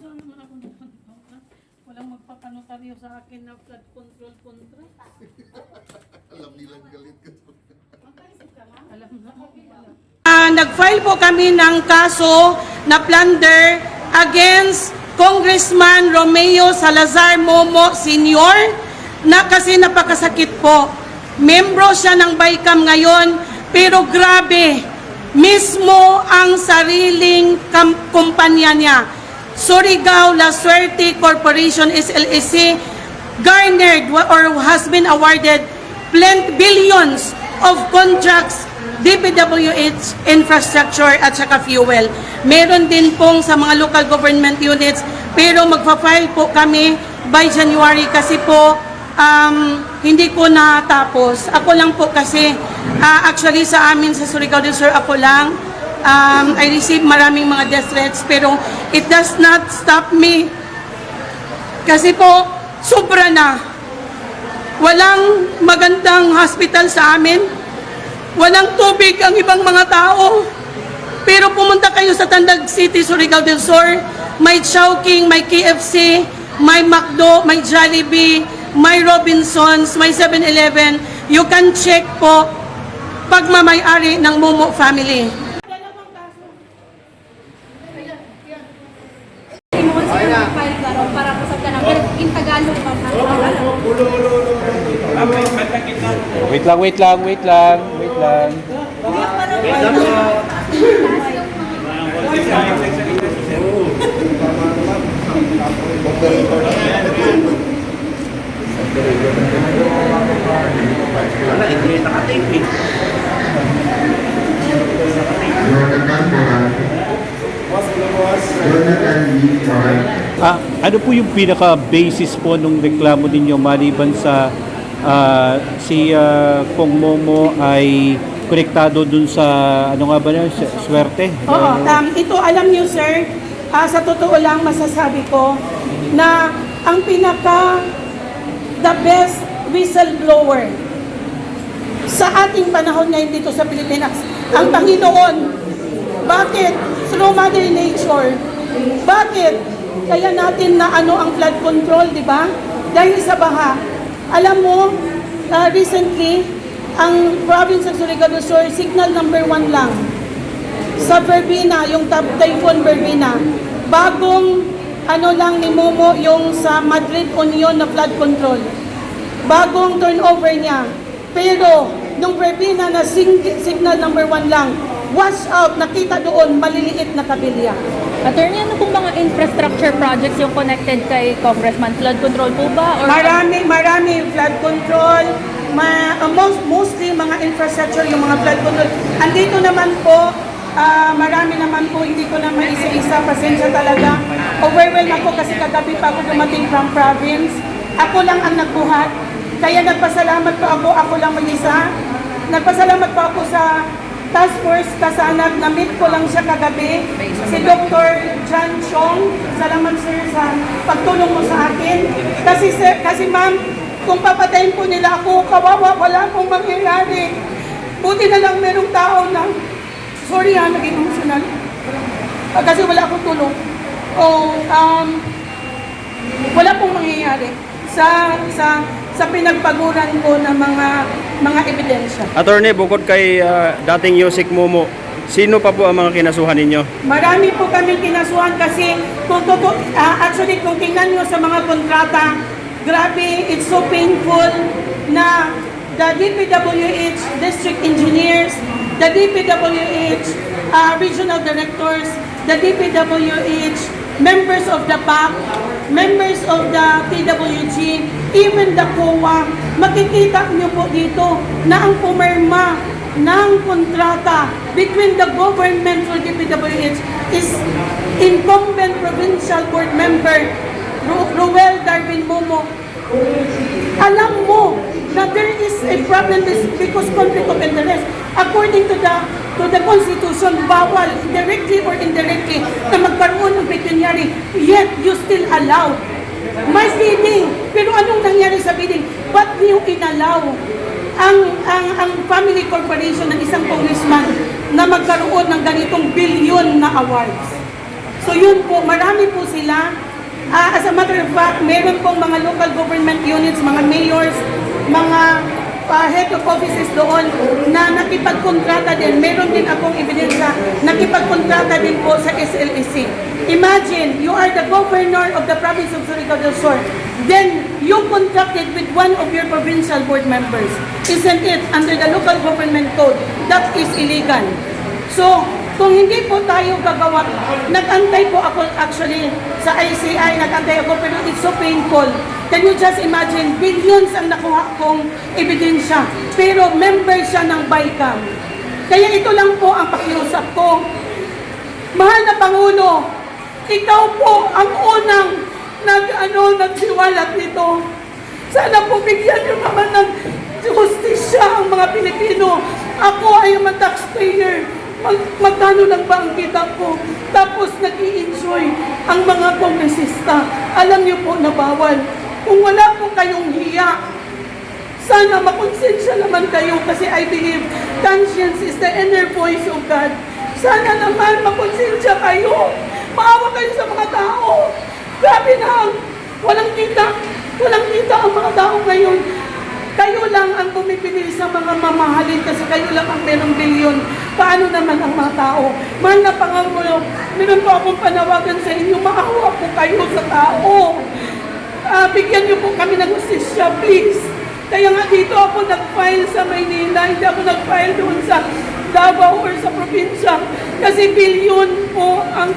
wala naman ako nagkontra. Walang magpapanotaryo sa akin na flood control kontra. Alam nilang galit ka to. Alam na ako. Nag-file po kami ng kaso na plunder against Congressman Romeo Salazar Momo Sr. na kasi napakasakit po. Membro siya ng BICAM ngayon, pero grabe, mismo ang sariling kumpanya niya, Surigao La Suerte Corporation SLSC, garnered or has been awarded billions of contracts, DPWH, infrastructure at saka fuel. Meron din pong sa mga local government units, pero magpa-file po kami by January kasi po hindi ko natapos. Ako lang po kasi, actually sa amin sa Surigao del Sur, ako lang. I received maraming mga death threats, pero it does not stop me. Kasi po, sobra na. Walang magandang hospital sa amin. Walang tubig ang ibang mga tao. Pero pumunta kayo sa Tandag City, Surigao del Sur, may Chowking, may KFC, may McDo, may Jollibee, may Robinsons, may 7-Eleven. You can check po pagmamay-ari ng Momo family. Para po sa kanang in Tagalog pa. Wait lang. Ano po yung pinaka-basis po nung reklamo ninyo maliban sa si Kong Momo ay konektado dun sa ano nga ba na swerte? Oo, ito alam niyo sir, sa totoo lang masasabi ko na ang the best whistleblower sa ating panahon ngayon dito sa Pilipinas, ang Panginoon. Bakit? Through Mother Nature. Bakit? Kaya natin na ang flood control, di ba? Dahil sa baha. Alam mo, recently, ang province ng Surigao del Sur, signal number 1 lang. Sa Verbena, yung Typhoon Verbena. Bagong lang ni Momo yung sa Madrid Union na flood control. Bagong turnover niya. Pero, nung Verbena na signal number 1 lang, wash out, nakita doon, maliliit na kabilya. Attorney, ano pong mga infrastructure projects yung connected kay Congressman? Flood control po ba? Or Marami flood control, mostly mga infrastructure, yung mga flood control. Andito naman po, marami naman po, hindi ko na maisa-isa, pasensya talaga. Overwhelmed ako kasi kagabi pa ako dumating from province. Ako lang ang nagbuhat. Kaya nagpasalamat po ako lang mag-isa. Nagpasalamat po ako sa Task Force Kasanag, na-meet ko lang siya kagabi, si Dr. John Chong. Salamat sir sa pagtulong mo sa akin. Kasi ma'am, kung papatayin po nila ako, kawawa, wala pong mangyayari. Buti na lang merong tao na, sorry naging emotional. Kasi wala akong tulong. Wala pong mangyayari sa pinagpaguran ko ng mga ebidensya. Attorney, bukod kay dating Yusek Momo, sino pa po ang mga kinasuhan ninyo? Marami po kami kinasuhan kasi actually kung tingnan nyo sa mga kontrata, grabe, it's so painful na the DPWH district engineers, the DPWH regional directors, the DPWH members of the PAC, members of the TWG, even the COA, makikita niyo po dito na ang pumirma ng kontrata between the government for DPWH is incumbent provincial board member Roel Darwin Momo. Alam mo na there is a problem because conflict of interest. According to the Constitution, bawal directly or indirectly na magkaroon ng pecuniary, yet you still allow. May bidding, pero anong nangyari sa bidding? Ba't niyo inallow ang family corporation ng isang congressman na magkaroon ng ganitong bilyon na awards? So yun po, marami po sila. As a matter of fact, meron pong mga local government units, mga mayors, mga head of offices doon na nakipagkontrata din. Meron din akong ebidensya, nakipagkontrata din po sa SLEC. Imagine, you are the governor of the province of Surigao del Sur. Then, you contracted with one of your provincial board members. Isn't it under the local government code? That is illegal. So, kung hindi po tayo gagawa, nag-antay po ako actually sa ICI, nag-antay ako, pero it's so painful. Can you just imagine, billions ang nakuha kong ebidensya, pero member siya ng BICAM. Kaya ito lang po ang pakiusap ko. Mahal na Pangulo, ikaw po ang unang nagsiwalat nito. Sana po bigyan niyo naman ng justisya ang mga Pilipino. Ako ay mga taxpayer. Magkano lang ba ang kita ko? Tapos nag-i-enjoy ang mga kongresista. Alam niyo po na bawal. Kung wala po kayong hiya, sana makonsensya naman kayo kasi I believe conscience is the inner voice of God. Sana naman makonsensya kayo. Maawa kayo sa mga tao. Grabe na, walang kita ang mga tao ngayon. Kayo lang ang bumibili sa mga mamahalin kasi kayo lang ang merong bilyon. Paano naman ang mga tao? Mahal na Pangulo, meron po akong panawagan sa inyo, maawa po kayo sa tao. Bigyan niyo po kami ng justisya, please. Kaya nga dito ako nag-file sa Maynila, hindi ako nag-file doon sa Davao or sa probinsya. Kasi bilyon po ang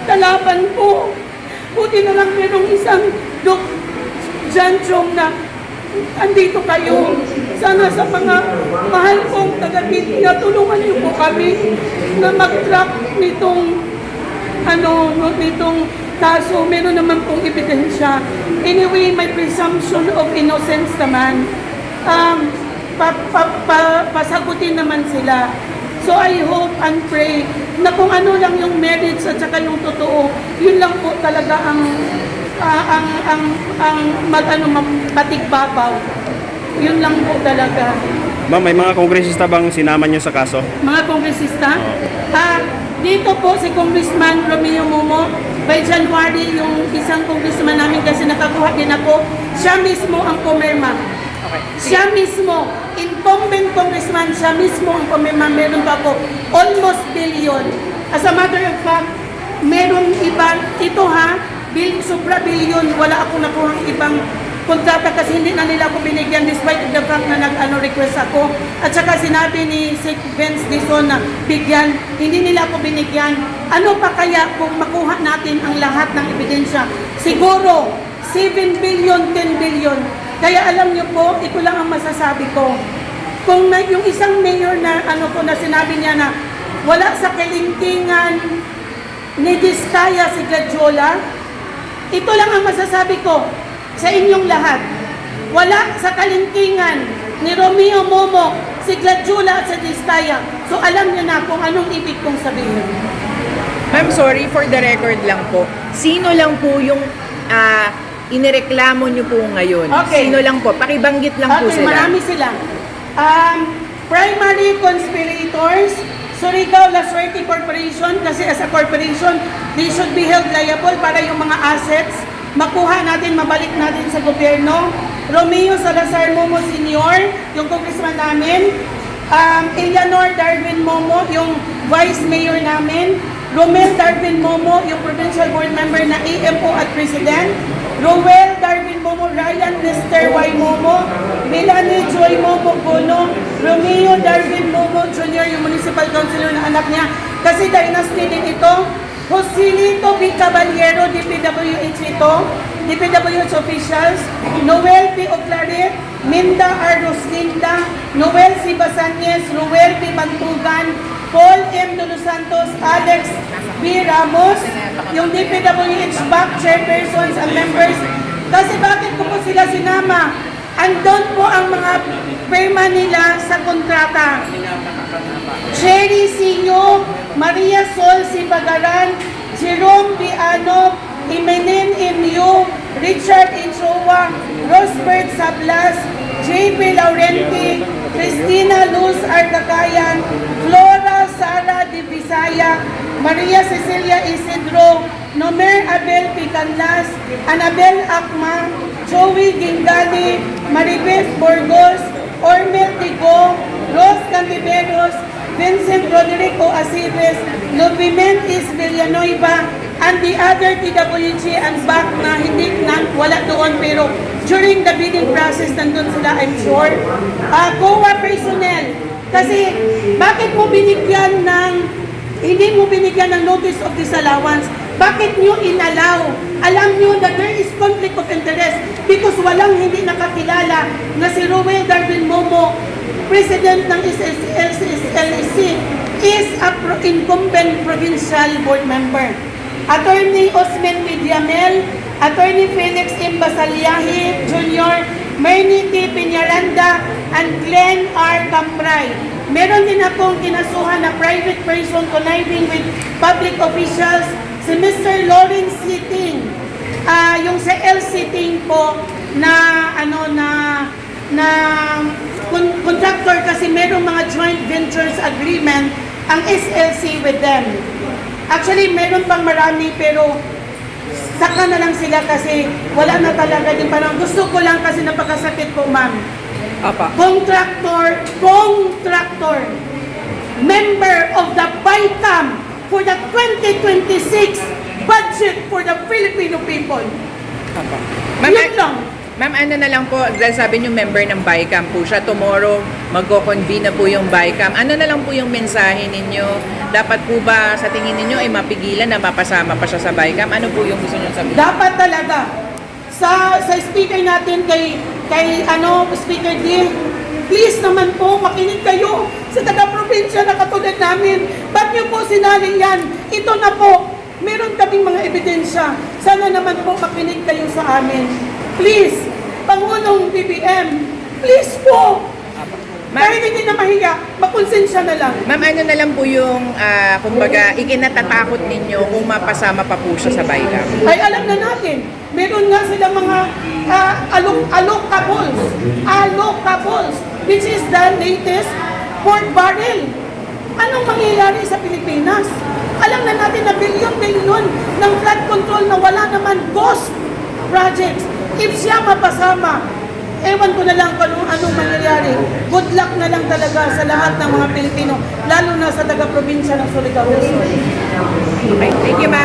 kalaban ko. Buti na lang merong isang Janchong na andito kayo. Sana sa mga mahal kong taga-media, tulungan niyo po kami na mag-track nitong kaso. Meron naman pong ebidensya. Anyway, may presumption of innocence naman. Pasagutin naman sila. So I hope and pray na kung ano lang yung merits at saka yung totoo, yun lang po talaga ang matigbabaw. Yun lang po talaga. Ma'am, may mga kongresista bang sinama niyo sa kaso? Mga kongresista, dito po si Congressman Romeo Momo, by January yung isang congressman namin kasi nakakuha din ako, siya mismo ang pumirma. Siya mismo, incumbent congressman, siya mismo ang pumirma. Meron pa ako almost billion. As a matter of fact, meron iba, sobra billion, wala akong nakuha ibang kontrata kasi hindi na nila ako binigyan despite the fact na request ako. At saka sinabi ni Sec. Vince Dizon na bigyan, hindi nila ako binigyan. Ano pa kaya kung makuha natin ang lahat ng ebidensya? Siguro, 7 billion, 10 billion. Kaya alam niyo po, ito lang ang masasabi ko. Kung yung isang mayor na na sinabi niya na wala sa kalingkingan ni Diskaya si Gladiola, ito lang ang masasabi ko sa inyong lahat. Wala sa kalingkingan ni Romeo Momo, si Gladiola at si Diskaya. So alam niyo na kung anong ibig kong sabihin. Ma'am, sorry, for the record lang po. Sino lang po yung inireklamo niyo po ngayon? Okay. Sino lang po? Pakibanggit lang po sila. Marami sila. Primary conspirators, Surigao La Suerte Corporation, kasi as a corporation, they should be held liable para yung mga assets makuha natin, mabalik natin sa gobyerno. Romeo Salazar Momo Sr., yung congressman namin. Eleanor Darwin Momo, yung vice mayor namin. Romel Darwin Momo, yung provincial board member na AMO at president. Roel Darwin Momo, Ryan Lester Y. Momo, Melanie Joy Momo Gono, Romeo Darwin Momo Jr., yung municipal councilor na anak niya. Kasi dynasty din ito. Joselito B. Caballero, DPWH ito, DPWH officials, Noel P. Oclaret, Minda R. Roslinda, Noel C. Basanyes, Ruel P. Mantugan, Paul M. Dulos Santos, Alex B. Ramos, yung DPWH back chairpersons and members. Kasi bakit ko po sila sinama? Andon po ang mga firma nila sa kontrata. Cherry Sinyo, Maria Sol Sibagaran, Jerome Piano, Imenen Imyu, Richard Inchoa, Rosbert Sablas, J.P. Laurenti, Cristina Luz Artagayan, Flora Sara de Visaya, Maria Cecilia Isidro, Nomer Abel Picanlas, Anabel Akma, Joey Gingali, Maribeth Burgos, Ormel Tigo, Rose Cantiveros, Vincent Rodrigo Asives, Lubimentis Villanueva, and the other TWG and back na wala doon pero during the bidding process nandun sila, I'm sure. COA personnel, kasi bakit mo binigyan ng hindi mo binigyan ng notice of disallowance? Bakit nyo inalaw? Alam nyo that there is conflict of interest because walang hindi nakakilala na si Rowell Darwin Momo, President ng SSLC, is a incumbent provincial board member. Attorney Osman Midiamel, Attorney Felix M. Basalyahi Jr., Merny T. Peñaranda, and Glenn R. Cambray. Meron din akong kinasuhan na private person conniving with public officials, si Mr. Lawrence Sitting, yung sa L Sitting po na contractor kasi merong mga joint ventures agreement ang SLC with them. Actually, meron pang marami pero saka na lang sila kasi wala na talaga din parang gusto ko lang kasi napakasakit ko, ma'am. Apa. Contractor, member of the BICAM for the 2026 budget for the Filipino people. Apa. Yun lang. Ma'am, ano na lang po, dahil sabi niyo member ng BICAM po siya, tomorrow magko-convene na po yung BICAM. Ano na lang po yung mensahe ninyo? Dapat po ba sa tingin ninyo ay mapigilan na mapasama pa siya sa BICAM? Ano po yung gusto niyo sabihin? Dapat talaga sa speaker natin kay Speaker D, please naman po makinig kayo sa taga-probinsya na katulad namin. Ba't niyo po sinali yan? Ito na po, meron kaming mga ebidensya. Sana naman po makinig kayo sa amin. Please, Pangulong BBM, please po. Kahit hindi na mahiya, makonsensya na lang. Ma'am, ano na lang po yung, kumbaga, ikinatatakot ninyo kung mapasama pa po siya sa BICAM? Ay alam na natin, meron nga silang mga allocables, which is the latest pork barrel. Anong mangyayari sa Pilipinas? Alam na natin na bilyon-bilyon ng flood control na wala naman cost projects. If siya mapasama, ewan ko na lang kung anong mangyayari. Good luck na lang talaga sa lahat ng mga Pilipino, lalo na sa taga-probinsya ng Surigao del Sur. Okay, thank you, ma'am.